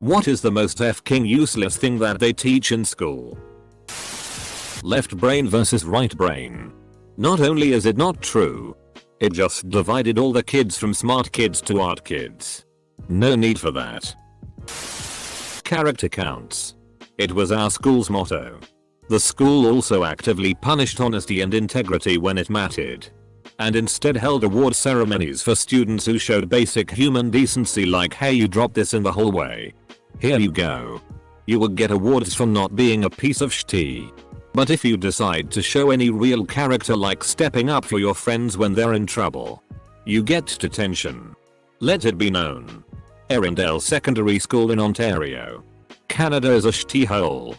What is the most f***ing useless thing that they teach in school? Left brain versus right brain. Not only is it not true, it just divided all the kids from smart kids to art kids. No need for that. Character counts. It was our school's motto. The school also actively punished honesty and integrity when it mattered, and instead held award ceremonies for students who showed basic human decency, like, hey, you dropped this in the hallway. Here you go. You will get awards for not being a piece of shit. But if you decide to show any real character, like stepping up for your friends when they're in trouble, you get detention. Let it be known. Erindale Secondary School in Ontario, Canada is a shithole.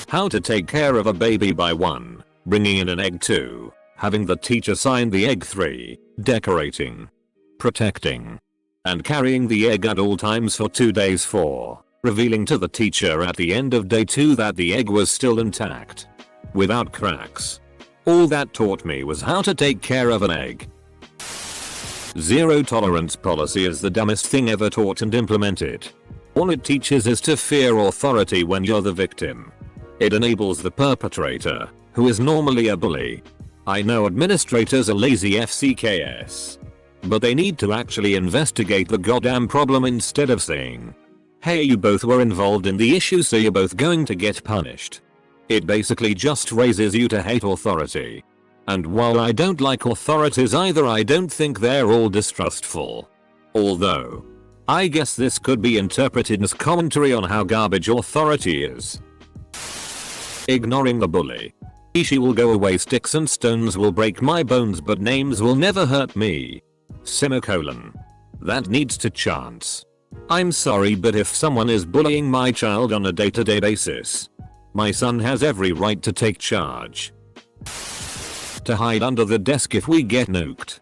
How to take care of a baby by 1. Bringing in an egg. 2. Having the teacher sign the egg. 3. Decorating, protecting, and carrying the egg at all times for 2 days. 4. Revealing to the teacher at the end of day 2 that the egg was still intact, without cracks. All that taught me was how to take care of an egg. Zero tolerance policy is the dumbest thing ever taught and implemented. All it teaches is to fear authority when you're the victim. It enables the perpetrator, who is normally a bully. I know administrators are lazy FCKS, but they need to actually investigate the goddamn problem instead of saying, hey, you both were involved in the issue, so you're both going to get punished. It basically just raises you to hate authority. And while I don't like authorities either, I don't think they're all distrustful. Although, I guess this could be interpreted as commentary on how garbage authority is. Ignoring the bully. She will go away, sticks and stones will break my bones, but names will never hurt me. Semicolon. That needs to chance. I'm sorry, but if someone is bullying my child on a day-to-day basis, my son has every right to take charge. To hide under the desk if we get nuked.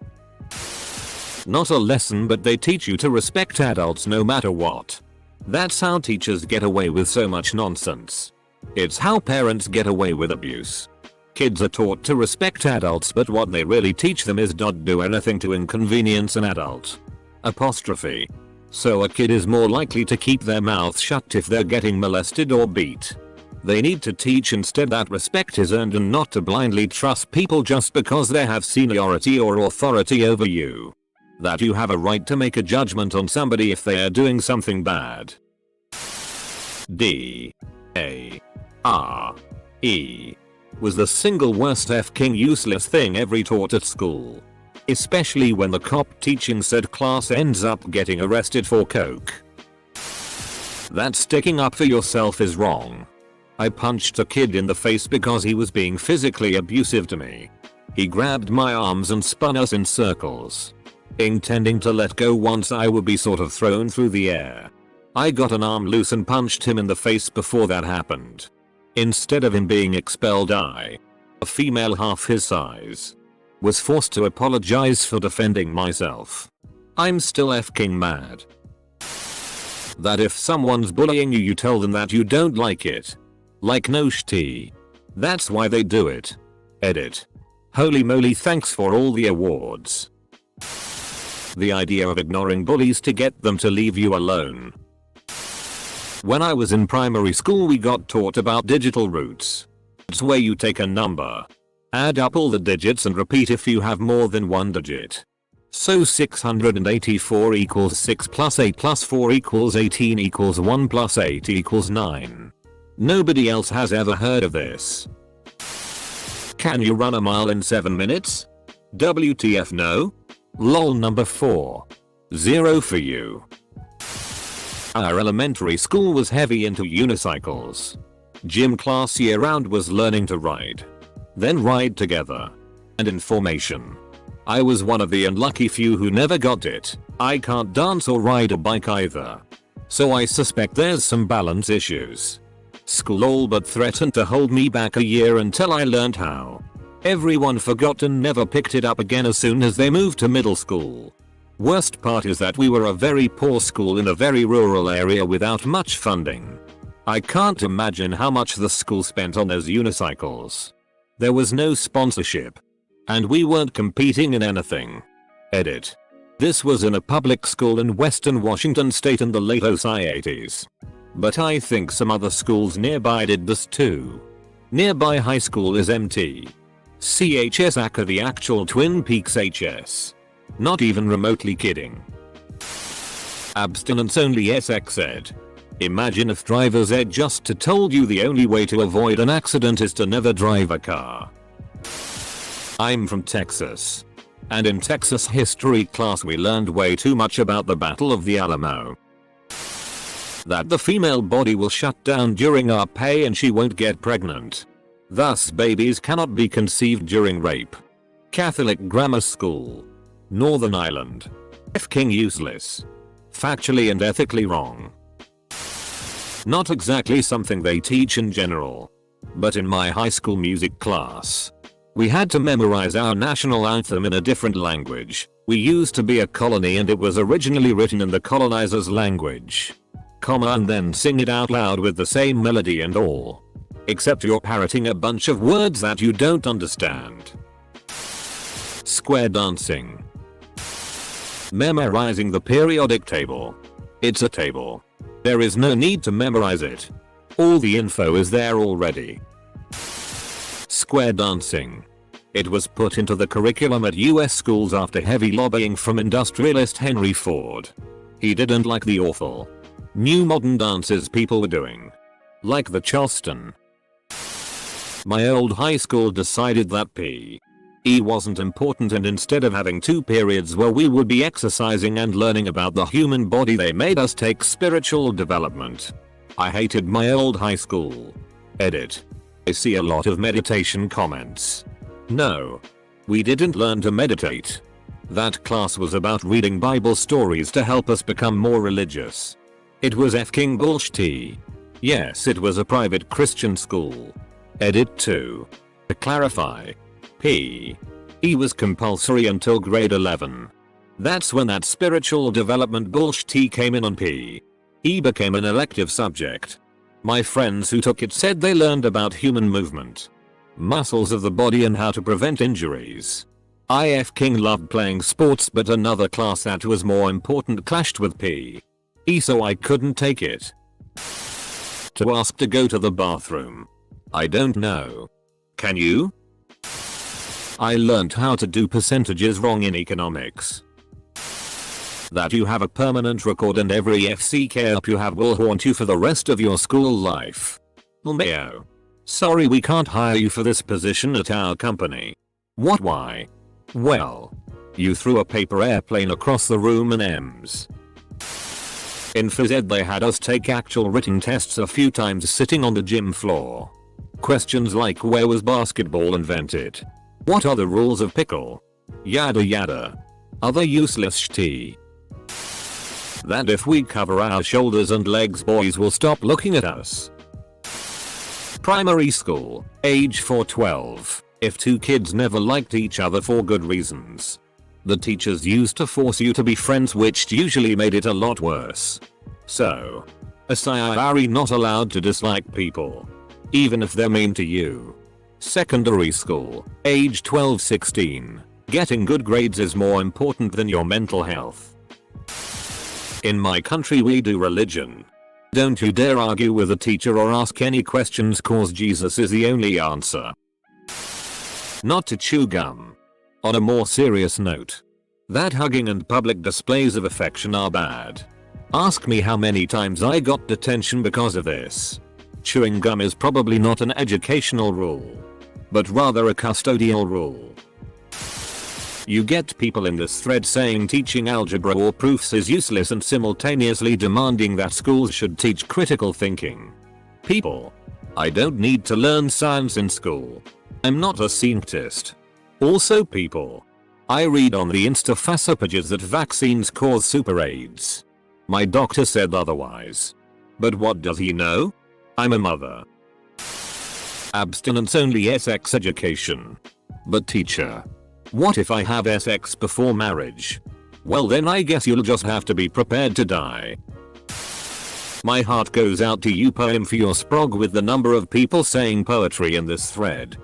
Not a lesson, but they teach you to respect adults no matter what. That's how teachers get away with so much nonsense. It's how parents get away with abuse. Kids are taught to respect adults, but what they really teach them is not do anything to inconvenience an adult. Apostrophe. So a kid is more likely to keep their mouth shut if they're getting molested or beat. They need to teach instead that respect is earned and not to blindly trust people just because they have seniority or authority over you. That you have a right to make a judgment on somebody if they are doing something bad. D-A-R-E was the single worst f***ing useless thing ever taught at school. Especially when the cop teaching said class ends up getting arrested for coke. That sticking up for yourself is wrong. I punched a kid in the face because he was being physically abusive to me. He grabbed my arms and spun us in circles, intending to let go once I would be sort of thrown through the air. I got an arm loose and punched him in the face before that happened. Instead of him being expelled, I, a female half his size, was forced to apologize for defending myself. I'm still f***ing mad. That if someone's bullying you, you tell them that you don't like it. Like no shitty. That's why they do it. Edit. Holy moly, thanks for all the awards. The idea of ignoring bullies to get them to leave you alone. When I was in primary school, we got taught about digital roots. It's where you take a number, add up all the digits and repeat if you have more than one digit. So 684 equals 6 plus 8 plus 4 equals 18 equals 1 plus 8 equals 9. Nobody else has ever heard of this. Can you run a mile in 7 minutes? WTF no? Lol. Number 4. 0 for you. Our elementary school was heavy into unicycles. Gym class year round was learning to ride, then ride together, and in formation. I was one of the unlucky few who never got it. I can't dance or ride a bike either, so I suspect there's some balance issues. School all but threatened to hold me back a year until I learned how. Everyone forgot and never picked it up again as soon as they moved to middle school. Worst part is that we were a very poor school in a very rural area without much funding. I can't imagine how much the school spent on those unicycles. There was no sponsorship, and we weren't competing in anything. Edit. This was in a public school in Western Washington state in the late 80s. But I think some other schools nearby did this too. Nearby high school is MT. CHS aka the actual Twin Peaks HS. Not even remotely kidding. Abstinence only SX said. Imagine if driver's ed just told you the only way to avoid an accident is to never drive a car. I'm from Texas. And in Texas history class we learned way too much about the Battle of the Alamo. That the female body will shut down during our pay and she won't get pregnant. Thus babies cannot be conceived during rape. Catholic grammar school. Northern Ireland. F***ing useless. Factually and ethically wrong. Not exactly something they teach in general. But in my high school music class, we had to memorize our national anthem in a different language. We used to be a colony and it was originally written in the colonizer's language. And then sing it out loud with the same melody and all. Except you're parroting a bunch of words that you don't understand. Square dancing. Memorizing the periodic table. It's a table. There is no need to memorize it. All the info is there already. Square dancing. It was put into the curriculum at US schools after heavy lobbying from industrialist Henry Ford. He didn't like the awful new modern dances people were doing. Like the Charleston. My old high school decided that PE wasn't important and instead of having 2 periods where we would be exercising and learning about the human body they made us take spiritual development. I hated my old high school. Edit. I see a lot of meditation comments. No. We didn't learn to meditate. That class was about reading Bible stories to help us become more religious. It was f***ing bullshit. Yes, it was a private Christian school. Edit 2. To clarify. PE was compulsory until grade 11. That's when that spiritual development bullshit came in on PE. Became an elective subject. My friends who took it said they learned about human movement, muscles of the body and how to prevent injuries. I f***ing loved playing sports but another class that was more important clashed with PE. So I couldn't take it. To ask to go to the bathroom. I don't know. Can you? I learned how to do percentages wrong in economics. That you have a permanent record and every FCK up you have will haunt you for the rest of your school life. LMAO. Sorry we can't hire you for this position at our company. What why? Well, you threw a paper airplane across the room and M's. In phys ed they had us take actual written tests a few times sitting on the gym floor. Questions like where was basketball invented? What are the rules of pickle? Yada yada. Other useless shit. That if we cover our shoulders and legs boys will stop looking at us. Primary school, age 4-12. If 2 kids never liked each other for good reasons. The teachers used to force you to be friends which usually made it a lot worse. So, are not allowed to dislike people. Even if they're mean to you. Secondary school, age 12-16. Getting good grades is more important than your mental health. In my country we do religion. Don't you dare argue with a teacher or ask any questions cause Jesus is the only answer. Not to chew gum. On a more serious note. That hugging and public displays of affection are bad. Ask me how many times I got detention because of this. Chewing gum is probably not an educational rule. But rather a custodial rule. You get people in this thread saying teaching algebra or proofs is useless and simultaneously demanding that schools should teach critical thinking. People. I don't need to learn science in school. I'm not a scientist. Also people. I read on the Insta pages that vaccines cause super AIDS. My doctor said otherwise. But what does he know? I'm a mother. Abstinence only SX education. But teacher. What if I have SX before marriage? Well then I guess you'll just have to be prepared to die. My heart goes out to you poem for your sprog with the number of people saying poetry in this thread.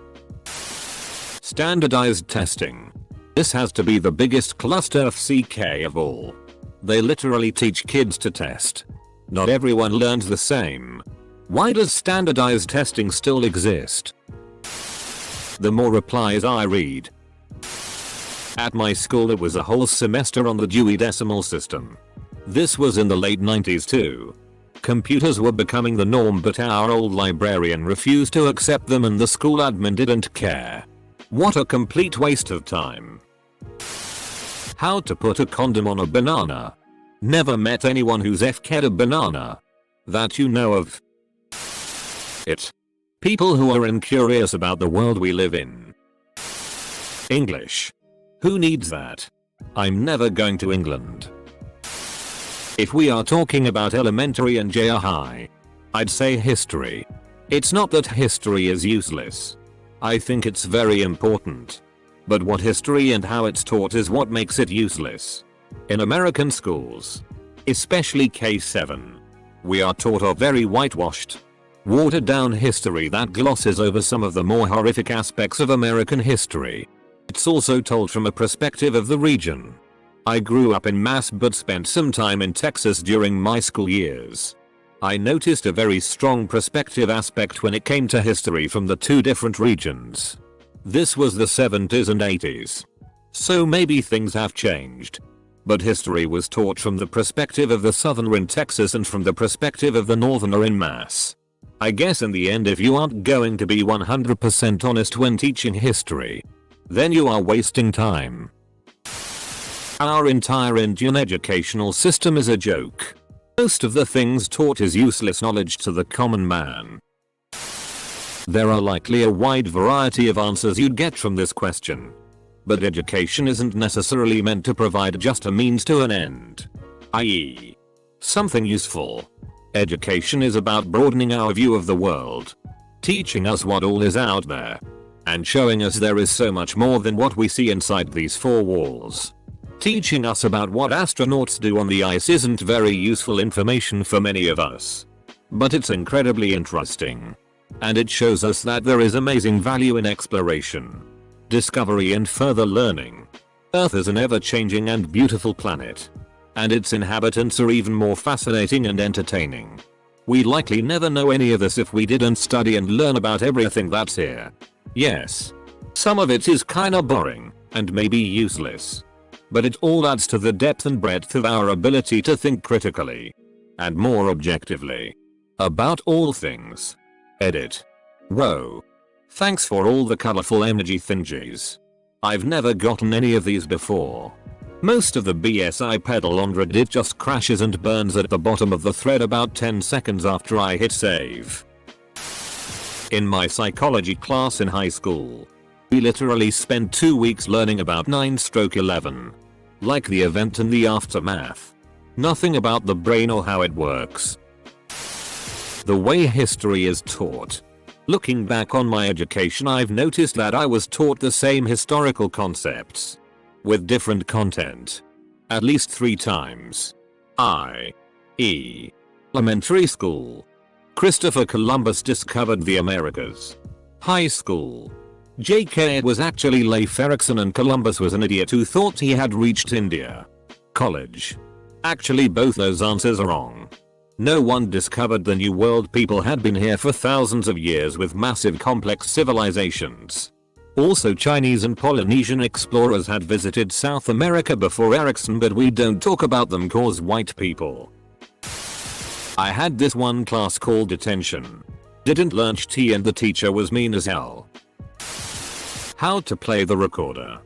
Standardized testing. This has to be the biggest cluster of CK of all. They literally teach kids to test. Not everyone learns the same. Why does standardized testing still exist? The more replies I read. At my school it was a whole semester on the Dewey Decimal System. This was in the late 90s too. Computers were becoming the norm, but our old librarian refused to accept them and the school admin didn't care. What a complete waste of time. How to put a condom on a banana. Never met anyone who's fk'd a banana. That you know of. People who are incurious about the world we live in. English. Who needs that? I'm never going to England. If we are talking about elementary and junior high, I'd say history. It's not that history is useless. I think it's very important. But what history and how it's taught is what makes it useless. In American schools, especially K7, we are taught a very whitewashed, watered down history that glosses over some of the more horrific aspects of American history. It's also told from a perspective of the region. I grew up in Mass but spent some time in Texas during my school years. I noticed a very strong perspective aspect when it came to history from the two different regions. This was the 70s and 80s. So maybe things have changed. But history was taught from the perspective of the southerner in Texas and from the perspective of the northerner in Mass. I guess in the end, if you aren't going to be 100% honest when teaching history, then you are wasting time. Our entire Indian educational system is a joke. Most of the things taught is useless knowledge to the common man. There are likely a wide variety of answers you'd get from this question. But education isn't necessarily meant to provide just a means to an end, i.e., something useful. Education is about broadening our view of the world, teaching us what all is out there, and showing us there is so much more than what we see inside these four walls. Teaching us about what astronauts do on the ice isn't very useful information for many of us. But it's incredibly interesting. And it shows us that there is amazing value in exploration, discovery and further learning. Earth is an ever-changing and beautiful planet. And its inhabitants are even more fascinating and entertaining. We'd likely never know any of this if we didn't study and learn about everything that's here. Yes, some of it is kinda boring and maybe useless. But it all adds to the depth and breadth of our ability to think critically and more objectively about all things. Edit. Whoa. Thanks for all the colorful emoji thingies. I've never gotten any of these before. Most of the BS I peddle on Reddit just crashes and burns at the bottom of the thread about 10 seconds after I hit save. In my psychology class in high school, we literally spent 2 weeks learning about 9/11. Like the event and the aftermath. Nothing about the brain or how it works. The way history is taught. Looking back on my education, I've noticed that I was taught the same historical concepts, with different content, at least 3 times. I.e. Elementary school. Christopher Columbus discovered the Americas. High school. JK, it was actually Leif Erikson and Columbus was an idiot who thought he had reached India. College. Actually both those answers are wrong. No one discovered the New World. People had been here for thousands of years with massive complex civilizations. Also Chinese and Polynesian explorers had visited South America before Erikson, but we don't talk about them cause white people. I had this one class called detention. Didn't lunch tea and the teacher was mean as hell. How to play the recorder.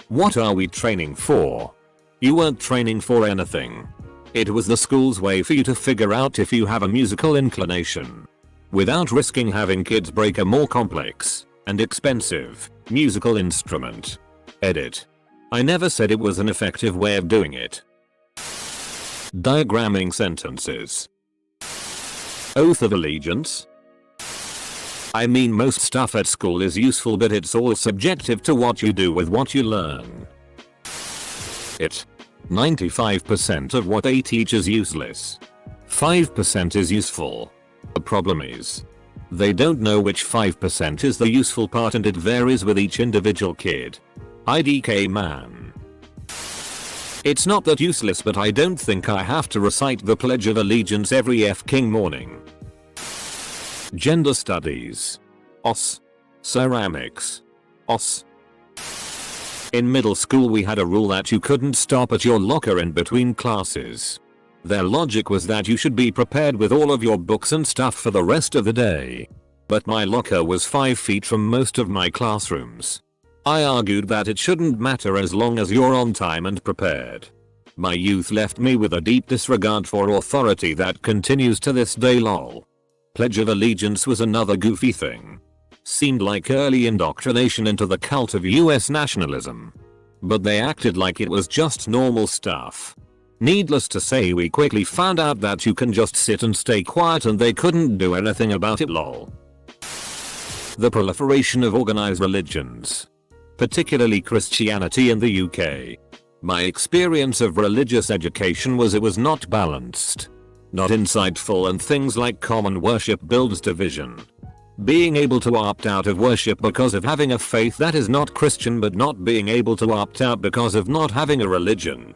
What are we training for? You weren't training for anything. It was the school's way for you to figure out if you have a musical inclination, without risking having kids break a more complex and expensive musical instrument. Edit. I never said it was an effective way of doing it. Diagramming sentences. Oath of allegiance. I mean, most stuff at school is useful, but it's all subjective to what you do with what you learn. 95% of what they teach is useless. 5% is useful. The problem is, they don't know which 5% is the useful part, and it varies with each individual kid. IDK man. It's not that useless, but I don't think I have to recite the Pledge of Allegiance every f***ing morning. Gender studies. OS. Ceramics. OS. In middle school we had a rule that you couldn't stop at your locker in between classes. Their logic was that you should be prepared with all of your books and stuff for the rest of the day. But my locker was 5 feet from most of my classrooms. I argued that it shouldn't matter as long as you're on time and prepared. My youth left me with a deep disregard for authority that continues to this day lol. Pledge of Allegiance was another goofy thing. Seemed like early indoctrination into the cult of US nationalism. But they acted like it was just normal stuff. Needless to say, we quickly found out that you can just sit and stay quiet and they couldn't do anything about it lol. The proliferation of organized religions. Particularly Christianity in the UK. My experience of religious education was it was not balanced. Not insightful, and things like common worship builds division. Being able to opt out of worship because of having a faith that is not Christian, but not being able to opt out because of not having a religion.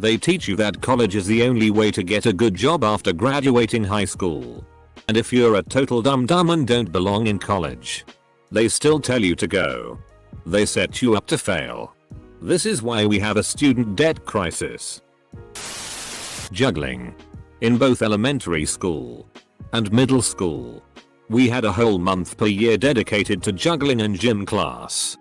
They teach you that college is the only way to get a good job after graduating high school. And if you're a total dum-dum and don't belong in college, they still tell you to go. They set you up to fail. This is why we have a student debt crisis. Juggling. In both elementary school and middle school, we had a whole month per year dedicated to juggling and gym class.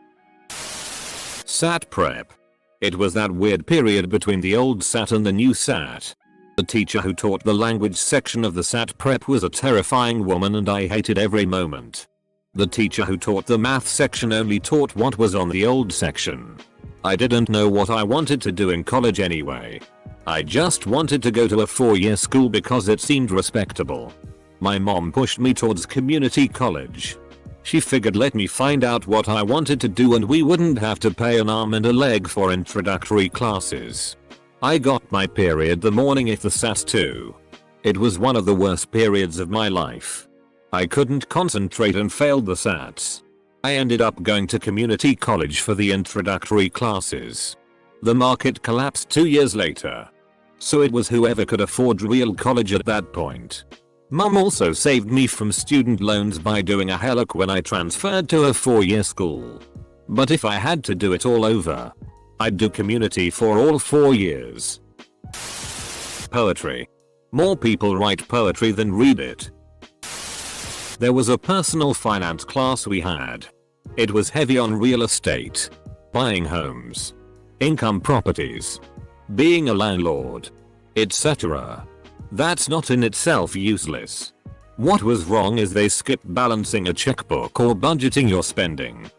SAT prep. It was that weird period between the old SAT and the new SAT. The teacher who taught the language section of the SAT prep was a terrifying woman and I hated every moment. The teacher who taught the math section only taught what was on the old section. I didn't know what I wanted to do in college anyway. I just wanted to go to a 4-year school because it seemed respectable. My mom pushed me towards community college. She figured let me find out what I wanted to do and we wouldn't have to pay an arm and a leg for introductory classes. I got my period the morning of the SAT too. It was one of the worst periods of my life. I couldn't concentrate and failed the SATs. I ended up going to community college for the introductory classes. The market collapsed 2 years later. So it was whoever could afford real college at that point. Mom also saved me from student loans by doing a HELOC when I transferred to a 4-year school. But if I had to do it all over, I'd do community for all 4 years. Poetry. More people write poetry than read it. There was a personal finance class we had. It was heavy on real estate, buying homes, income properties, being a landlord, etc. That's not in itself useless. What was wrong is they skipped balancing a checkbook or budgeting your spending.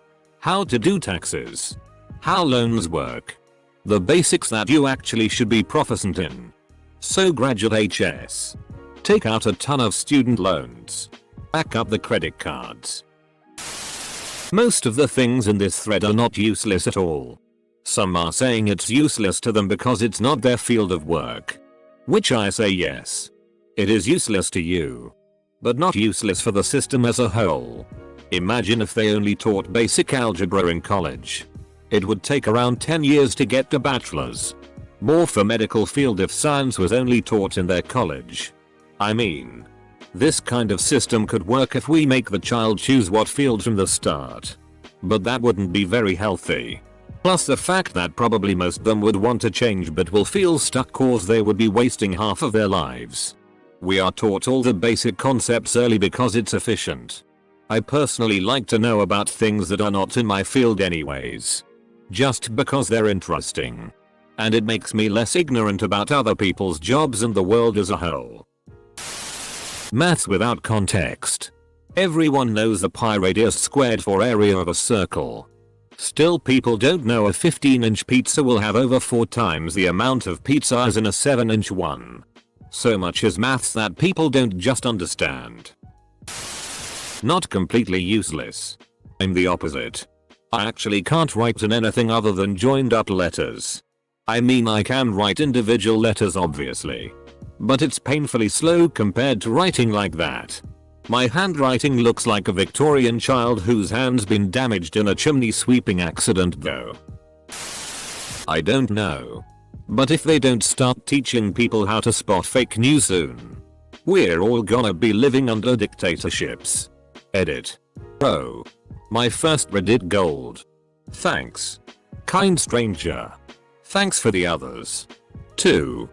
How to do taxes. How loans work. The basics that you actually should be proficient in. So graduate HS. Take out a ton of student loans. Back up the credit cards. Most of the things in this thread are not useless at all. Some are saying it's useless to them because it's not their field of work. Which I say yes. It is useless to you. But not useless for the system as a whole. Imagine if they only taught basic algebra in college. It would take around 10 years to get the bachelor's. More for medical field if science was only taught in their college. I mean, this kind of system could work if we make the child choose what field from the start. But that wouldn't be very healthy. Plus the fact that probably most of them would want to change but will feel stuck cause they would be wasting half of their lives. We are taught all the basic concepts early because it's efficient. I personally like to know about things that are not in my field anyways. Just because they're interesting. And it makes me less ignorant about other people's jobs and the world as a whole. Maths without context. Everyone knows the pi radius squared for area of a circle. Still people don't know a 15-inch pizza will have over 4 times the amount of pizza as in a 7-inch one. So much is maths that people don't just understand. Not completely useless. I'm the opposite. I actually can't write in anything other than joined up letters. I mean I can write individual letters obviously. But it's painfully slow compared to writing like that. My handwriting looks like a Victorian child whose hand's been damaged in a chimney sweeping accident though. I don't know. But if they don't start teaching people how to spot fake news soon, we're all gonna be living under dictatorships. Edit. Oh. My first Reddit gold. Thanks. Kind stranger. Thanks for the others. too.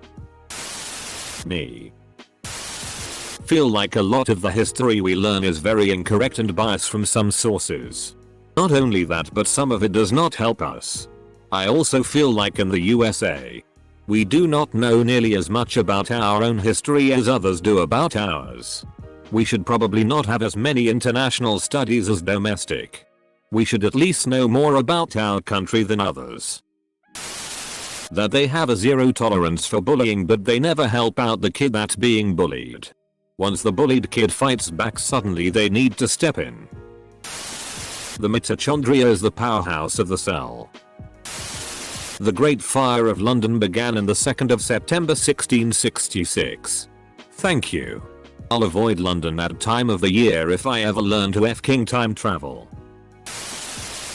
Me. Feel like a lot of the history we learn is very incorrect and biased from some sources. Not only that, but some of it does not help us. I also feel like in the USA, we do not know nearly as much about our own history as others do about ours. We should probably not have as many international studies as domestic. We should at least know more about our country than others. That they have a zero tolerance for bullying, but they never help out the kid that's being bullied. Once the bullied kid fights back, suddenly they need to step in. The mitochondria is the powerhouse of the cell. The Great Fire of London began on the 2nd of September 1666. Thank you. I'll avoid London at time of the year if I ever learn to f-king time travel.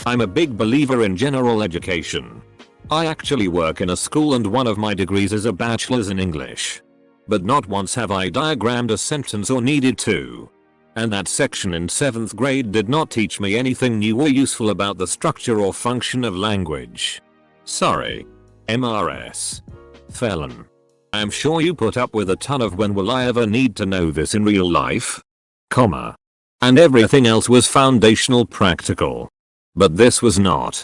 I'm a big believer in general education. I actually work in a school and one of my degrees is a bachelor's in English. But not once have I diagrammed a sentence or needed to. And that section in 7th grade did not teach me anything new or useful about the structure or function of language. Sorry. MRS. Felon. I'm sure you put up with a ton of when will I ever need to know this in real life? Comma. And everything else was foundational practical. But this was not.